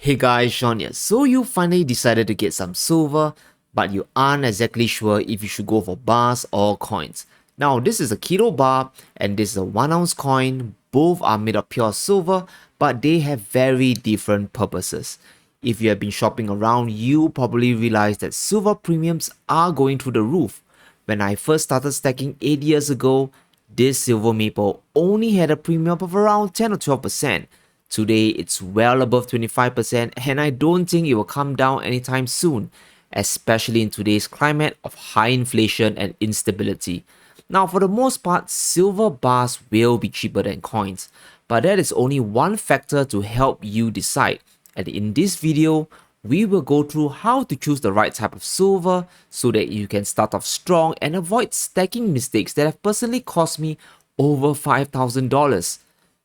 Hey guys, Sean here. So you finally decided to get some silver, but you aren't exactly sure if you should go for bars or coins. Now this is a kilo bar and this is a 1 ounce coin. Both are made of pure silver, but they have very different purposes. If you have been shopping around, you probably realize that silver premiums are going through the roof. When I first started stacking 8 years ago, this silver maple only had a premium of around 10 or 12%. Today, it's well above 25%, and I don't think it will come down anytime soon, especially in today's climate of high inflation and instability. Now, for the most part, silver bars will be cheaper than coins, but that is only one factor to help you decide. And in this video, we will go through how to choose the right type of silver so that you can start off strong and avoid stacking mistakes that have personally cost me over $5,000.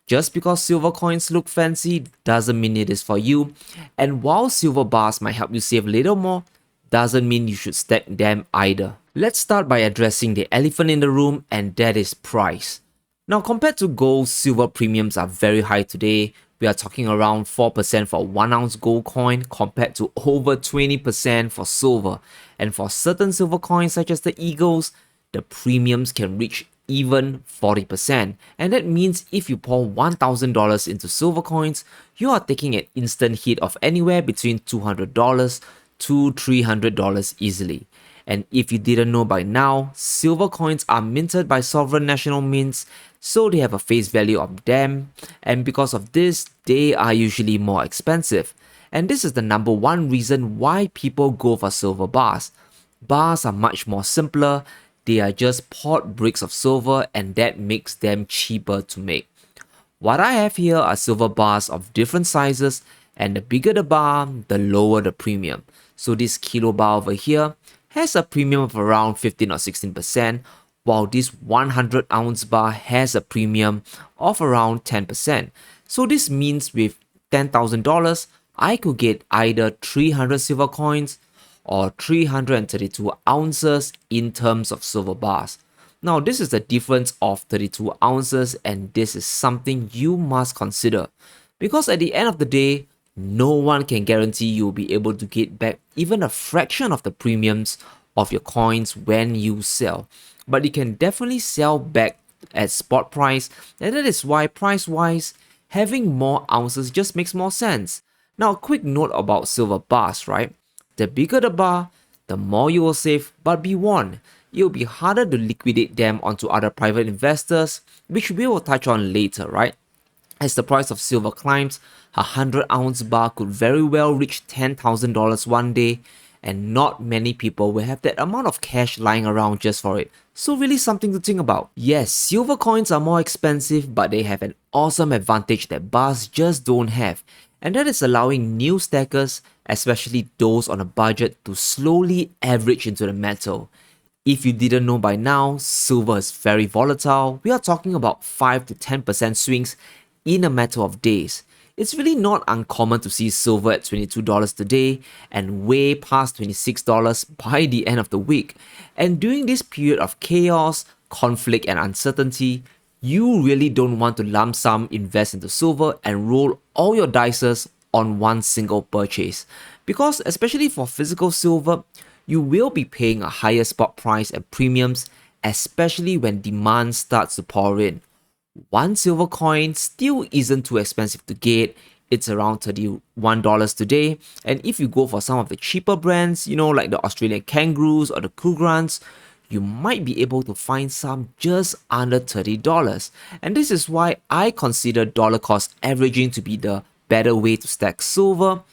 Just because silver coins look fancy doesn't mean it is for you, and while silver bars might help you save a little more, doesn't mean you should stack them either. Let's start by addressing the elephant in the room, and that is price. Now, compared to gold, silver premiums are very high today. We are talking around 4% for a 1 ounce gold coin compared to over 20% for silver. And for certain silver coins such as the Eagles, the premiums can reach even 40%. And that means if you pour $1,000 into silver coins, you are taking an instant hit of anywhere between $200 to $300 easily. And if you didn't know by now, silver coins are minted by sovereign national mints, so they have a face value of them, and because of this, they are usually more expensive. And this is the number one reason why people go for silver bars. Bars are much more simpler, they are just poured bricks of silver, and that makes them cheaper to make. What I have here are silver bars of different sizes, and the bigger the bar, the lower the premium. So this kilo bar over here has a premium of around 15 or 16%, while this 100 ounce bar has a premium of around 10%. So this means with $10,000, I could get either 300 silver coins or 332 ounces in terms of silver bars. Now this is the difference of 32 ounces, and this is something you must consider, because at the end of the day, no one can guarantee you'll be able to get back even a fraction of the premiums of your coins when you sell. But you can definitely sell back at spot price, and that is why price wise, having more ounces just makes more sense. Now a quick note about silver bars, right? The bigger the bar, the more you will save, but be warned, it will be harder to liquidate them onto other private investors, which we will touch on later, right? As the price of silver climbs, a 100 ounce bar could very well reach $10,000 one day, and not many people will have that amount of cash lying around just for it. So really something to think about. Yes, silver coins are more expensive, but they have an awesome advantage that bars just don't have, and that is allowing new stackers, especially those on a budget, to slowly average into the metal. If you didn't know by now, silver is very volatile. We are talking about 5 to 10% swings in a matter of days. It's really not uncommon to see silver at $22 today and way past $26 by the end of the week. And during this period of chaos, conflict and uncertainty, you really don't want to lump sum invest into silver and roll all your dices on one single purchase. Because especially for physical silver, you will be paying a higher spot price and premiums, especially when demand starts to pour in. One silver coin still isn't too expensive to get. It's around $31 today, and if you go for some of the cheaper brands, like the Australian Kangaroos or the Krugerrands, you might be able to find some just under $30. And this is why I consider dollar cost averaging to be the better way to stack silver.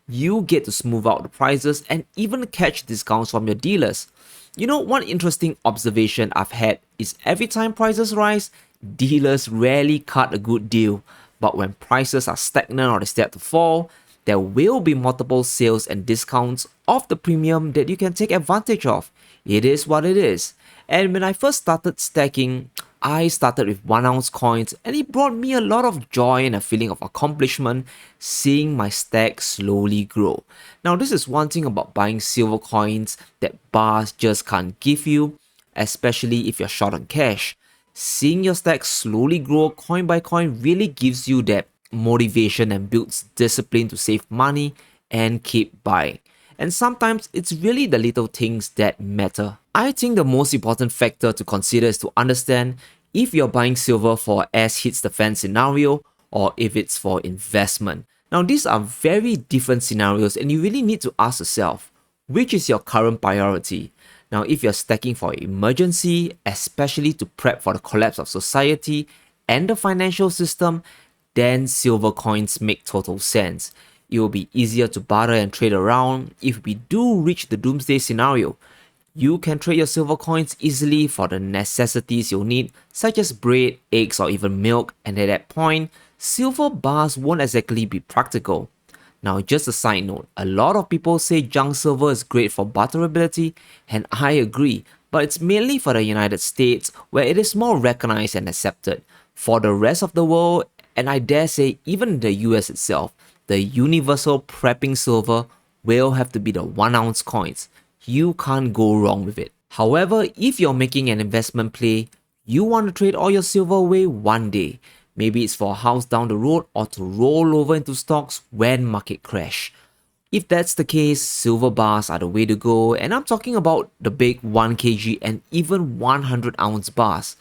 You get to smooth out the prices and even catch discounts from your dealers. One interesting observation I've had is every time prices rise, dealers rarely cut a good deal. But when prices are stagnant or they start to fall, there will be multiple sales and discounts of the premium that you can take advantage of. It is what it is. And when I first started stacking, I started with 1 ounce coins, and it brought me a lot of joy and a feeling of accomplishment seeing my stack slowly grow. Now this is one thing about buying silver coins that bars just can't give you, especially if you're short on cash. Seeing your stack slowly grow coin by coin really gives you that motivation and builds discipline to save money and keep buying. And sometimes it's really the little things that matter. I think the most important factor to consider is to understand if you're buying silver for as hits the fan scenario or if it's for investment. Now, these are very different scenarios, and you really need to ask yourself, which is your current priority? Now, if you're stacking for emergency, especially to prep for the collapse of society and the financial system, then silver coins make total sense. It will be easier to barter and trade around if we do reach the doomsday scenario. You can trade your silver coins easily for the necessities you'll need, such as bread, eggs, or even milk, and at that point, silver bars won't exactly be practical. Now, just a side note, a lot of people say junk silver is great for barterability, and I agree, but it's mainly for the United States where it is more recognized and accepted. For the rest of the world, and I dare say even the US itself, the universal prepping silver will have to be the 1 ounce coins. You can't go wrong with it. However, if you're making an investment play, you want to trade all your silver away one day. Maybe it's for a house down the road or to roll over into stocks when market crash. If that's the case, silver bars are the way to go, and I'm talking about the big 1 kg and even 100 ounce bars.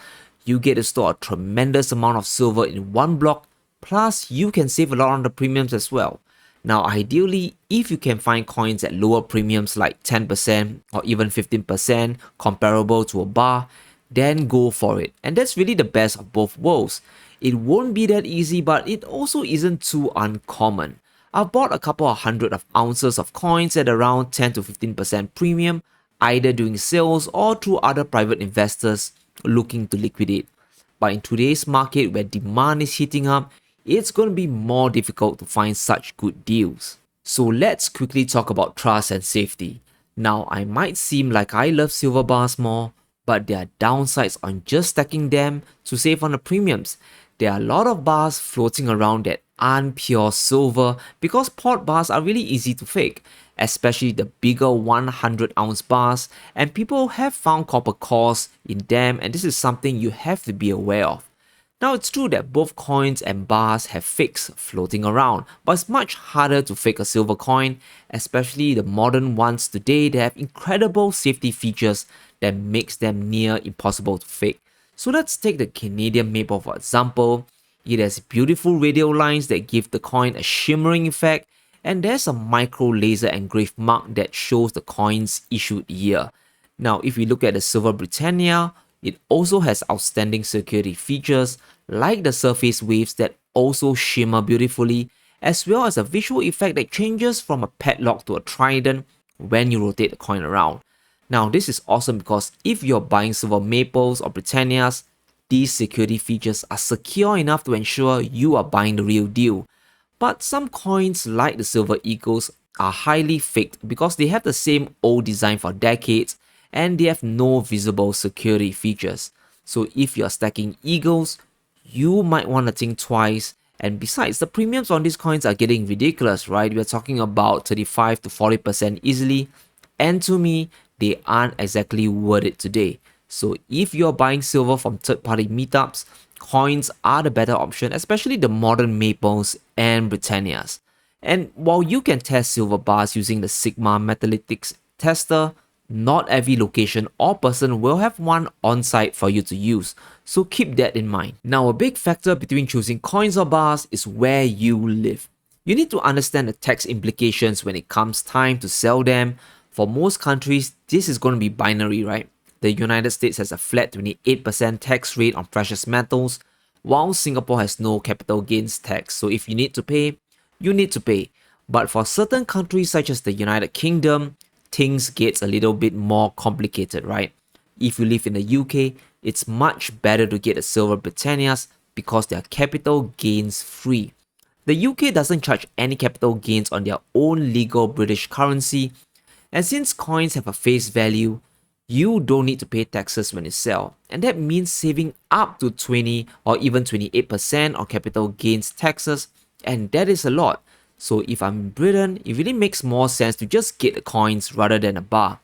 You get to store a tremendous amount of silver in one block, plus you can save a lot on the premiums as well. Now, ideally, if you can find coins at lower premiums like 10% or even 15% comparable to a bar, then go for it. And that's really the best of both worlds. It won't be that easy, but it also isn't too uncommon. I've bought a couple of hundred of ounces of coins at around 10 to 15% premium, either doing sales or through other private investors looking to liquidate. But in today's market where demand is heating up, it's going to be more difficult to find such good deals. So let's quickly talk about trust and safety. Now, I might seem like I love silver bars more, but there are downsides on just stacking them to save on the premiums. There are a lot of bars floating around that aren't pure silver because pot bars are really easy to fake, especially the bigger 100 ounce bars, and people have found copper cores in them, and this is something you have to be aware of. Now, it's true that both coins and bars have fakes floating around, but it's much harder to fake a silver coin, especially the modern ones today that have incredible safety features that makes them near impossible to fake. So let's take the Canadian maple for example. It has beautiful radial lines that give the coin a shimmering effect, and there's a micro laser engraved mark that shows the coin's issued year. Now, if we look at the Silver Britannia, it also has outstanding security features like the surface waves that also shimmer beautifully, as well as a visual effect that changes from a padlock to a trident when you rotate the coin around. Now, this is awesome because if you're buying silver maples or Britannias, these security features are secure enough to ensure you are buying the real deal. But some coins like the silver eagles are highly faked because they have the same old design for decades and they have no visible security features. So if you're stacking eagles, you might want to think twice. And besides, the premiums on these coins are getting ridiculous, right? We're talking about 35 to 40% easily. And to me, they aren't exactly worth it today. So if you're buying silver from third-party meetups, coins are the better option, especially the modern maples and Britannias. And while you can test silver bars using the Sigma Metalytics tester, not every location or person will have one on site for you to use, so keep that in mind. Now, a big factor between choosing coins or bars is where you live. You need to understand the tax implications when it comes time to sell them. For most countries, this is going to be binary, right? The United States has a flat 28% tax rate on precious metals, while Singapore has no capital gains tax, so if you need to pay, you need to pay. But for certain countries such as the United Kingdom, things get a little bit more complicated, right? If you live in the UK, it's much better to get a silver Britannias because they are capital gains free. The UK doesn't charge any capital gains on their own legal British currency, and since coins have a face value, you don't need to pay taxes when you sell, and that means saving up to 20 or even 28% on capital gains taxes, and that is a lot. So if I'm in Britain, it really makes more sense to just get the coins rather than a bar.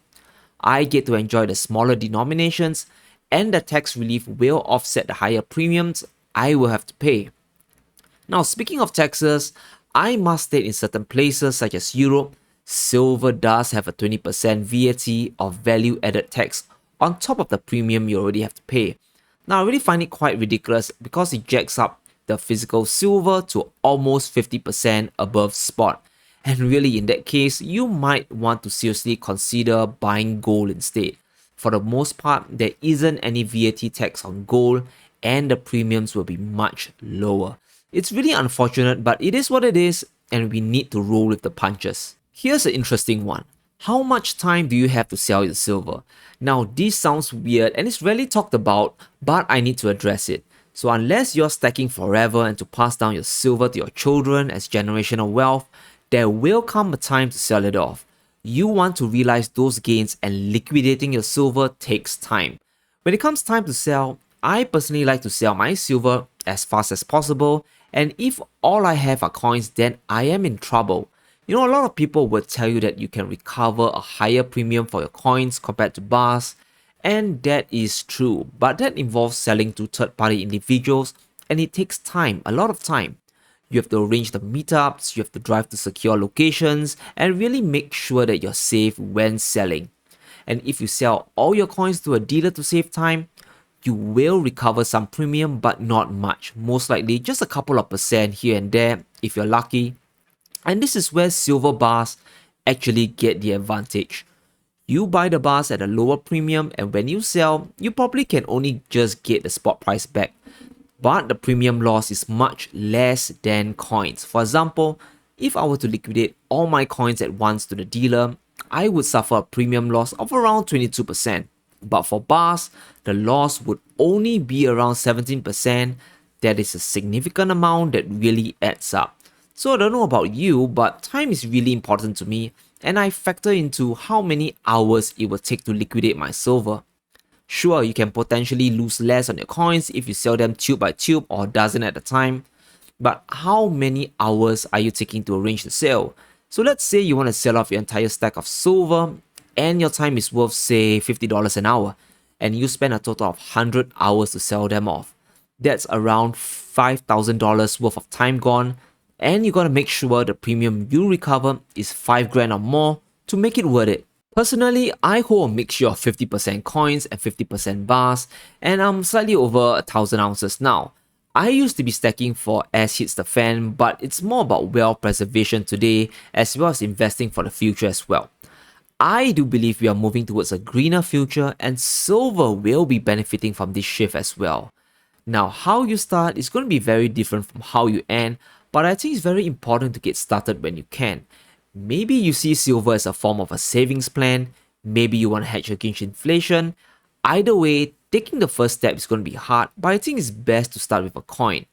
I get to enjoy the smaller denominations, and the tax relief will offset the higher premiums I will have to pay. Now, speaking of taxes, I must state in certain places such as Europe, silver does have a 20% VAT or value added tax on top of the premium you already have to pay. Now, I really find it quite ridiculous because it jacks up the physical silver to almost 50% above spot. And really, in that case, you might want to seriously consider buying gold instead. For the most part, there isn't any VAT tax on gold, and the premiums will be much lower. It's really unfortunate, but it is what it is, and we need to roll with the punches. Here's an interesting one. How much time do you have to sell your silver? Now, this sounds weird and it's rarely talked about, but I need to address it. So unless you're stacking forever and to pass down your silver to your children as generational wealth, there will come a time to sell it off. You want to realize those gains, and liquidating your silver takes time. When it comes time to sell, I personally like to sell my silver as fast as possible, and if all I have are coins, then I am in trouble. You know, a lot of people will tell you that you can recover a higher premium for your coins compared to bars, and that is true, but that involves selling to third-party individuals, and it takes time, a lot of time. You have to arrange the meetups, you have to drive to secure locations, and really make sure that you're safe when selling. And if you sell all your coins to a dealer to save time, you will recover some premium, but not much. Most likely just a couple of percent here and there if you're lucky. And this is where silver bars actually get the advantage. You buy the bars at a lower premium, and when you sell, you probably can only just get the spot price back. But the premium loss is much less than coins. For example, if I were to liquidate all my coins at once to the dealer, I would suffer a premium loss of around 22%. But for bars, the loss would only be around 17%. That is a significant amount that really adds up. So I don't know about you, but time is really important to me, and I factor into how many hours it will take to liquidate my silver. Sure, you can potentially lose less on your coins if you sell them tube by tube or dozen at a time, but how many hours are you taking to arrange the sale? So let's say you want to sell off your entire stack of silver and your time is worth say $50 an hour, and you spend a total of 100 hours to sell them off. That's around $5,000 worth of time gone, and you gotta make sure the premium you recover is 5 grand or more to make it worth it. Personally, I hold a mixture of 50% coins and 50% bars, and I'm slightly over 1,000 ounces now. I used to be stacking for as hits the fan, but it's more about wealth preservation today as well as investing for the future as well. I do believe we are moving towards a greener future, and silver will be benefiting from this shift as well. Now, how you start is going to be very different from how you end, but I think it's very important to get started when you can. Maybe you see silver as a form of a savings plan, maybe you want to hedge against inflation. Either way, taking the first step is going to be hard, but I think it's best to start with a coin.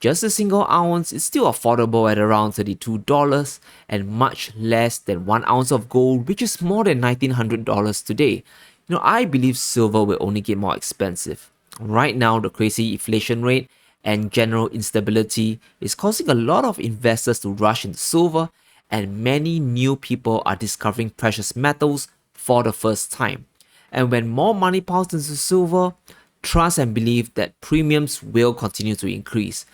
Just a single ounce is still affordable at around $32 and much less than 1 ounce of gold, which is more than $1,900 today. I believe silver will only get more expensive. Right now, the crazy inflation rate and general instability is causing a lot of investors to rush into silver, and many new people are discovering precious metals for the first time. And when more money piles into silver, trust and believe that premiums will continue to increase.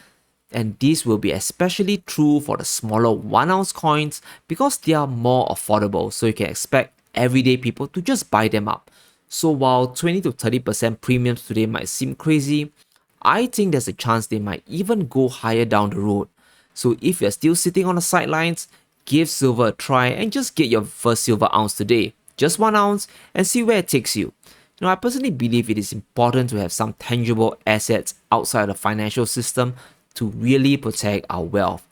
And this will be especially true for the smaller 1 ounce coins because they are more affordable, so you can expect everyday people to just buy them up. So while 20 to 30% premiums today might seem crazy, I think there's a chance they might even go higher down the road. So if you're still sitting on the sidelines, give silver a try and just get your first silver ounce today. Just 1 ounce and see where it takes you. I personally believe it is important to have some tangible assets outside the financial system to really protect our wealth.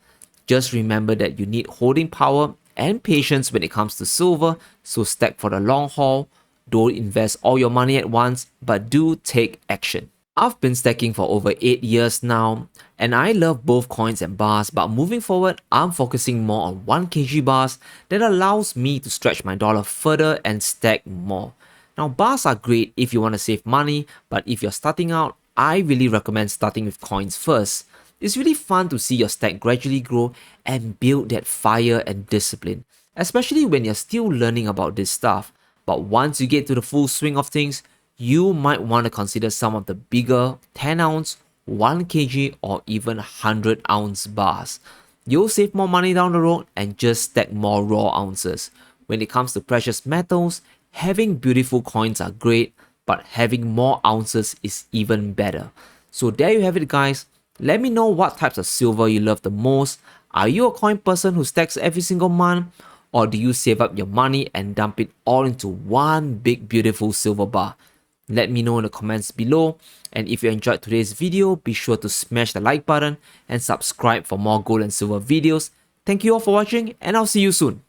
Just remember that you need holding power and patience when it comes to silver, so stack for the long haul. Don't invest all your money at once, but do take action. I've been stacking for over 8 years now, and I love both coins and bars, but moving forward, I'm focusing more on 1 kg bars that allows me to stretch my dollar further and stack more. Now, bars are great if you want to save money, but if you're starting out, I really recommend starting with coins first. It's really fun to see your stack gradually grow and build that fire and discipline, especially when you're still learning about this stuff. But once you get to the full swing of things, you might want to consider some of the bigger 10 ounce 1 kg or even 100 ounce bars. You'll save more money down the road and just stack more raw ounces. When it comes to precious metals, having beautiful coins are great, but having more ounces is even better. So there you have it, guys. Let me know what types of silver you love the most. Are you a coin person who stacks every single month? Or do you save up your money and dump it all into one big beautiful silver bar? Let me know in the comments below. And if you enjoyed today's video, be sure to smash the like button and subscribe for more gold and silver videos. Thank you all for watching, and I'll see you soon.